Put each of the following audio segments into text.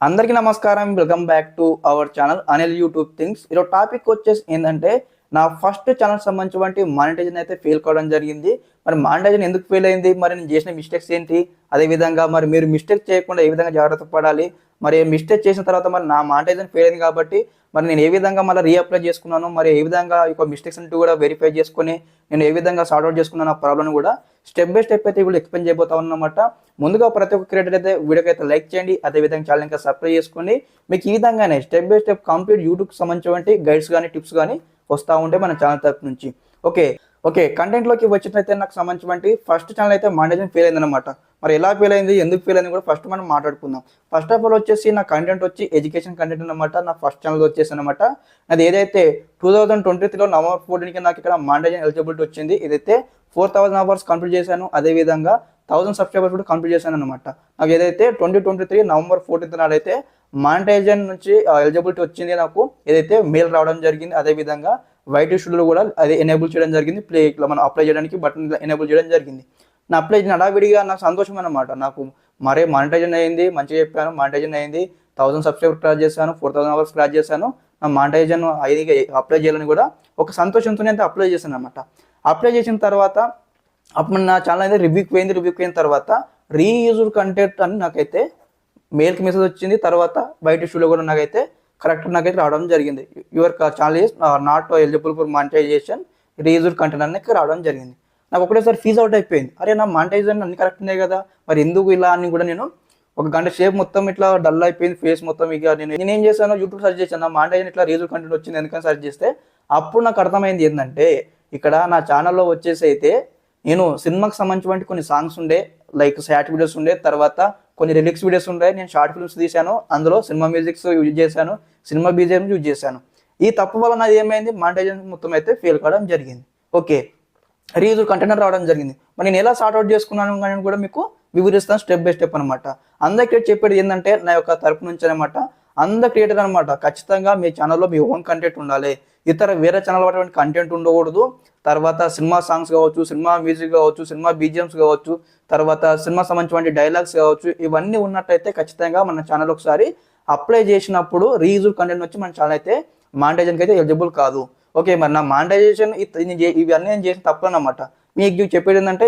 అందరికీ నమస్కారం. Welcome back to our channel Anil YouTube things. ఈరోజు టాపిక్ వచ్చేసి ఏంటంటే నా ఫస్ట్ ఛానల్ సంబంధించి మానిటైజేషన్ అయితే ఫెయిల్ కావడం జరిగింది. మరి మానిటైజేషన్ ఎందుకు ఫెయిల్ అయింది, మరి నేను చేసిన మిస్టేక్స్ ఏంటి, అదేవిధంగా మరి మీరు మిస్టేక్ చేయకుండా ఏ విధంగా జాగ్రత్త పడాలి, మరి మిస్టేక్ చేసిన తర్వాత మరి నా మానిటైజేషన్ ఫెయిల్ అయింది కాబట్టి మరి నేను ఏ విధంగా మళ్ళీ రీఅప్లై చేసుకున్నాను, మరి ఏ విధంగా ఈ మిస్టేక్స్ అంటూ కూడా వెరిఫై చేసుకుని నేను ఏ విధంగా సార్ట్అవుట్ చేసుకున్నాను ఆ ప్రాబ్లమ్ కూడా స్టెప్ బై స్టెప్ అయితే వీళ్ళు ఎక్స్ప్లెయిన్ చేయబోతా ఉన్నమాట. ముందుగా ప్రతి ఒక్క క్రియేటర్ అయితే వీడియోకి అయితే లైక్ చేయండి, అదేవిధంగా ఛానల్ ఇంకా సబ్స్క్రైబ్ చేసుకోండి. మీకు ఈ విధంగానే స్టెప్ బై స్టెప్ కంప్లీట్ యూట్యూబ్కి సంబంధించిన గైడ్స్ కానీ టిప్స్ కానీ వస్తూ ఉంటే మన ఛానల్ తరపు నుంచి. ఓకే కంటెంట్లోకి వచ్చినట్లయితే నాకు సంబంధించి ఫస్ట్ ఛానల్ అయితే మానిటైజేషన్ ఫెయిల్ అయిందనమాట. మరి ఎలా ఫెయిల్ అయింది, ఎందుకు ఫెయిల్ అయింది కూడా ఫస్ట్ మనం మాట్లాడుకుందాం. ఫస్ట్ ఆఫ్ ఆల్ వచ్చేసి నా కంటెంట్ వచ్చి ఎడ్యుకేషన్ కంటెంట్ అనమాట. నా ఫస్ట్ ఛానల్ వచ్చేసి అనమాట అది ఏదైతే 2023లో నవంబర్ 14కి నాకు ఇక్కడ మానిటైజేషన్ ఎలిజిబిలిటీ వచ్చింది. ఇదైతే 4000 అవర్స్ కంప్లీట్ చేశాను, అదేవిధంగా 1000 సబ్స్క్రైబర్స్ కూడా కంప్లీట్ చేశాను అనమాట. నాకు ఏదైతే 2023 నవంబర్ 14 నాడైతే మానిటైజేషన్ నుంచి ఎలిజిబిలిటీ వచ్చింది, నాకు ఏదైతే మెయిల్ రావడం జరిగింది. అదేవిధంగా వైట్ షెడ్యూల్ కూడా అది ఎనేబుల్ చేయడం జరిగింది. ఇట్లా మనం అప్లై చేయడానికి బటన్ ఎనేబుల్ చేయడం జరిగింది. నా అప్లై చేసిన హడావిడిగా నాకు సంతోషం అనమాట. నాకు మరే మానిటైజేషన్ అయింది, మంచిగా చెప్పాను, మానిటైజేషన్ అయింది, 1000 సబ్స్క్రైబర్ క్రాస్ చేశాను, 4000 అవర్స్ క్రాస్ చేశాను, నా మానిటైజేషన్ ఐదిగా అప్లై చేయాలని కూడా ఒక సంతోషంతోనే అయితే అప్లై చేశాను అనమాట. అప్లై చేసిన తర్వాత అప్పుడు నా ఛానల్ అయితే రివ్యూకి పోయిన తర్వాత రీయూజ్డ్ కంటెంట్ అని నాకైతే మెయిల్కి మెసేజ్ వచ్చింది. తర్వాత బయట షూలో కూడా నాకైతే నాకైతే రావడం జరిగింది. Your channel is not eligible for monetisation, reused content అనేది రావడం జరిగింది. నాకు ఒకటేసారి ఫీజ్ అవుట్ అయిపోయింది. అరే నా మానిటైజేషన్ అన్ని కరెక్ట్ ఉన్నాయి కదా, మరి ఎందుకు ఇలా అని కూడా నేను ఒక గంట సేపు మొత్తం ఇట్లా డల్ అయిపోయింది ఫేస్ మొత్తం. ఇక నేను ఏం చేశాను, యూట్యూబ్ సర్చ్ చేశాను, నా మానిటైజేషన్ ఇట్లా రీయూజ్డ్ కంటెంట్ వచ్చింది ఎందుకని సర్చ్ చేస్తే అప్పుడు నాకు అర్థమైంది ఏంటంటే ఇక్కడ నా ఛానల్లో వచ్చేసి అయితే నేను సినిమాకి సంబంధించిన కొన్ని సాంగ్స్ ఉండే, లైక్ షార్ట్ వీడియోస్ ఉండే, తర్వాత కొన్ని రిలిక్స్ వీడియోస్ ఉండే, నేను షార్ట్ ఫిల్మ్స్ తీశాను, అందులో సినిమా మ్యూజిక్స్ యూజ్ చేశాను, సినిమా బీజిఎం యూజ్ చేశాను. ఈ తప్పు వల్ల నాది ఏమైంది, మానిటైజేషన్ మొత్తం అయితే ఫెయిల్ కావడం జరిగింది. ఓకే, రీయూజ్డ్ కంటెంట్ రావడం జరిగింది. మరి నేను ఎలా సార్ట్అవుట్ చేసుకున్నాను కానీ కూడా మీకు వివరిస్తాను స్టెప్ బై స్టెప్ అనమాట. అందరికీ చెప్పేది ఏంటంటే నా యొక్క తరపు నుంచి అనమాట, అందరు క్రియేటర్ అనమాట ఖచ్చితంగా మీ ఛానల్లో మీ ఓన్ కంటెంట్ ఉండాలి, ఇతర వేరే ఛానల్ అటువంటి కంటెంట్ ఉండకూడదు. తర్వాత సినిమా సాంగ్స్ కావచ్చు, సినిమా మ్యూజిక్ కావచ్చు, సినిమా బీజిఎమ్స్ కావచ్చు, తర్వాత సినిమా సంబంధించిన డైలాగ్స్ కావచ్చు, ఇవన్నీ ఉన్నట్టయితే ఖచ్చితంగా మన ఛానల్ ఒకసారి అప్లై చేసినప్పుడు రీయూజ్డ్ కంటెంట్ వచ్చి మన ఛానల్ అయితే మానిటైజేషన్కి అయితే ఎలిజిబుల్ కాదు. ఓకే, మరి నా మానిటైజేషన్ ఇవన్నీ నేను చేసిన తప్పులు అనమాట. మీకు చెప్పేది ఏంటంటే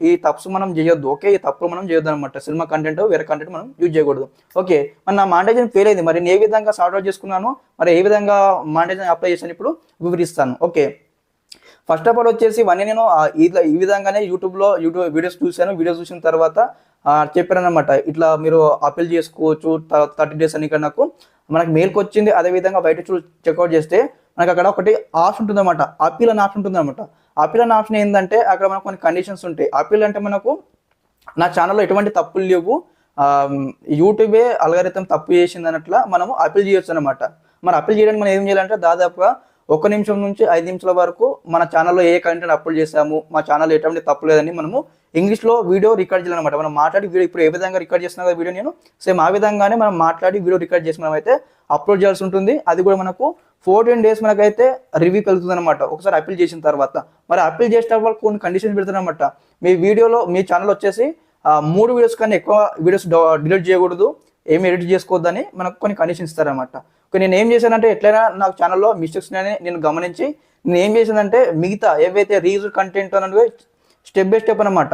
ఈ తప్స్ మనం చేయొద్దు. ఓకే, ఈ తప్పులు మనం చేయొద్దు అనమాట. సినిమా కంటెంట్ వేరే కంటెంట్ మనం యూజ్ చేయకూడదు. ఓకే, మరి నా మానిటైజేషన్ ఫెయిల్ అయింది. మరి నేను ఏ విధంగా సార్ట్అవుట్ చేసుకున్నాను, మరి ఏ విధంగా మానిటైజేషన్ అప్లై చేశాను ఇప్పుడు వివరిస్తాను. ఓకే, ఫస్ట్ ఆఫ్ ఆల్ వచ్చేసి ఇవన్నీ నేను ఈ విధంగానే యూట్యూబ్ వీడియోస్ చూశాను. వీడియోస్ చూసిన తర్వాత చెప్పారనమాట, ఇట్లా మీరు అప్పీల్ చేసుకోవచ్చు 30 days అని. ఇక్కడ మనకు మెయిల్కి వచ్చింది. అదేవిధంగా బయట చెక్అవుట్ చేస్తే మనకు అక్కడ ఒకటి ఆప్షన్ ఉంటుంది అనమాట, అప్పీల్ అనే ఆప్షన్ ఉంటుంది అనమాట. అప్పీల్ అనే ఆప్షన్ ఏంటంటే అక్కడ మనకు కొన్ని కండిషన్స్ ఉంటాయి. అప్పీల్ అంటే మనకు నా ఛానల్లో ఎటువంటి తప్పులు లేవు, యూట్యూబే అల్గారిథం తప్పు చేసింది అన్నట్లా మనము అప్పీల్ చేయొచ్చు అనమాట. మరి అప్పీల్ చేయడానికి మనం ఏం చేయాలంటే దాదాపుగా 1 నిమిషం నుంచి 5 నిమిషాల వరకు మన ఛానల్లో ఏ కంటెంట్ అప్లోడ్ చేసాము, మా ఛానల్ ఎటువంటి తప్పు లేదని మనము ఇంగ్లీష్లో వీడియో రికార్డ్ చేయాలన్నమాట. మనం మాట్లాడి వీడియో ఇప్పుడు ఏ విధంగా రికార్డ్ చేస్తున్నా కదా వీడియో, నేను సేమ్ ఆ విధంగానే మనం మాట్లాడి వీడియో రికార్డ్ చేసి మనం అయితే అప్లోడ్ చేయాల్సి ఉంటుంది. అది కూడా మనకు 14 days మనకైతే రివ్యూకి వెళ్తుంది అనమాట ఒకసారి అప్పీల్ చేసిన తర్వాత. మరి అప్పీల్ చేసిన వాళ్ళు కొన్ని కండిషన్స్ పెడతారనమాట. మీ వీడియోలో మీ ఛానల్ వచ్చేసి 3 వీడియోస్ కన్నా ఎక్కువ వీడియోస్ డిలీట్ చేయకూడదు, ఏమి ఎడిట్ చేసుకోవద్దని మనకు కొన్ని కండిషన్స్ ఇస్తారనమాట. నేను ఏం చేశానంటే ఎట్లయినా నాకు ఛానల్లో మిస్టేక్స్ అని నేను గమనించి నేను ఏం చేశానంటే మిగతా ఏవైతే రీయూజ్డ్ కంటెంట్ అనేవి స్టెప్ బై స్టెప్ అనమాట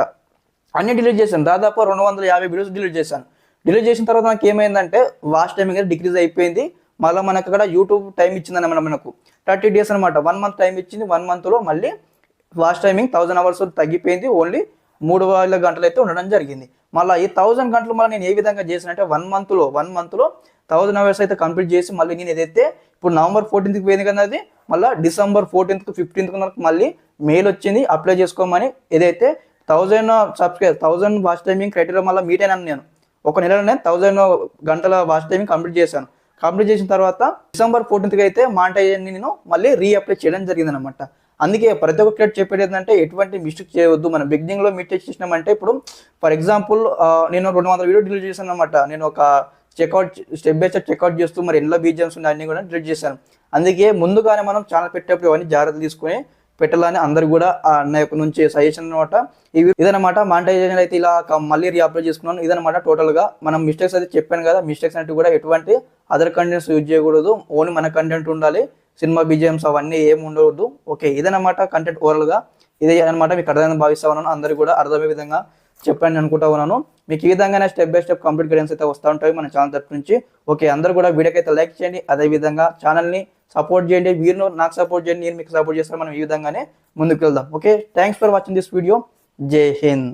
అన్ని డిలీట్ చేశాను. దాదాపు 250 వీడియోస్ డిలీట్ చేశాను. డిలీట్ చేసిన తర్వాత నాకు ఏమైందంటే వాచ్ టైమింగ్ అనేది డిక్రీజ్ అయిపోయింది. మళ్ళీ మనకు అక్కడ యూట్యూబ్ టైం ఇచ్చిందన్నమాట, మనకు 30 days అనమాట, 1 month టైం ఇచ్చింది. 1 monthలో మళ్ళీ వాచ్ టైమింగ్ 1000 hours తగ్గిపోయింది, ఓన్లీ 3000 గంటలు అయితే ఉండడం జరిగింది. మళ్ళీ ఈ 1000 గంటలు మళ్ళీ నేను ఏ విధంగా చేశానంటే 1 monthలో 1000 hours అయితే కంప్లీట్ చేసి మళ్ళీ నేను ఏదైతే ఇప్పుడు నవంబర్ 14కి పోయింది కదా, అది మళ్ళీ డిసెంబర్ 14th 15th నాకు మళ్ళీ మెయిల్ వచ్చింది అప్లై చేసుకోమని. ఏదైతే 1000 వాచ్ టైమింగ్ క్రైటీరియా మళ్ళీ మీట్ అయినాను. నేను ఒక నెలలో 1000 గంటల వాచ్ టైమింగ్ కంప్లీట్ చేశాను. కంప్లీట్ చేసిన తర్వాత డిసెంబర్ 14th అయితే మానిటైజేషన్ నేను మళ్ళీ రీఅప్లై చేయడం జరిగింది అనమాట. అందుకే ప్రతి ఒక్క క్రియేట్ చెప్పేది ఏంటంటే ఎటువంటి మిస్టేక్ చేయవద్దు. మనం బిగినింగ్లో మిస్టేక్ చేసినామంటే ఇప్పుడు ఫర్ ఎగ్జాంపుల్ నేను 200 వీడియో డిలీట్ చేశాను అనమాట. నేను ఒక స్టెప్ బై స్టెప్ చెక్అవుట్ చేస్తూ మరి ఎన్నో బీజిఎమ్స్ ఉన్నాయి అన్ని కూడా డిలీట్ చేశాను. అందుకే ముందుగానే మనం ఛానల్ పెట్టేప్పుడు ఇవన్నీ జాగ్రత్తలు తీసుకొని పెట్టాలని అందరు కూడా నా యొక్క నుంచి సజెషన్ అనమాట. ఇదనమాట మానిటైజేషన్ అయితే ఇలా మళ్ళీ రీఅప్లోడ్ చేసుకున్నాను. ఇదనమాట టోటల్గా మనం మిస్టేక్స్ అయితే చెప్పాను కదా, మిస్టేక్స్ అంటే కూడా ఎటువంటి అదర్ కంటెంట్స్ యూజ్ చేయకూడదు, ఓన్లీ మన కంటెంట్ ఉండాలి, సినిమా బిజిఎమ్స్ అవన్నీ ఏమి ఉండవద్దు. ఓకే, ఇదనమాట కంటెంట్ ఓవరాల్గా. ఇదే అనమాట మీకు అర్థమైందని భావిస్తా ఉన్నాను. అందరూ కూడా అర్థమయ్యే విధంగా చెప్పండి అనుకుంటా ఉన్నాను. మీకు ఈ విధంగానే step by step complete guidance అయితే వస్తూ ఉంటాయి మన ఛానల్ తరఫు నుంచి. ఓకే, అందరూ కూడా వీడియోకి అయితే లైక్ చేయండి, అదేవిధంగా ఛానల్ని సపోర్ట్ చేయండి. మీరు నాకు సపోర్ట్ చేయండి, నేను మీకు సపోర్ట్ చేస్తాను. మనం ఈ విధంగానే ముందుకు వెళ్దాం. Okay, thanks for watching this video. జై హింద్.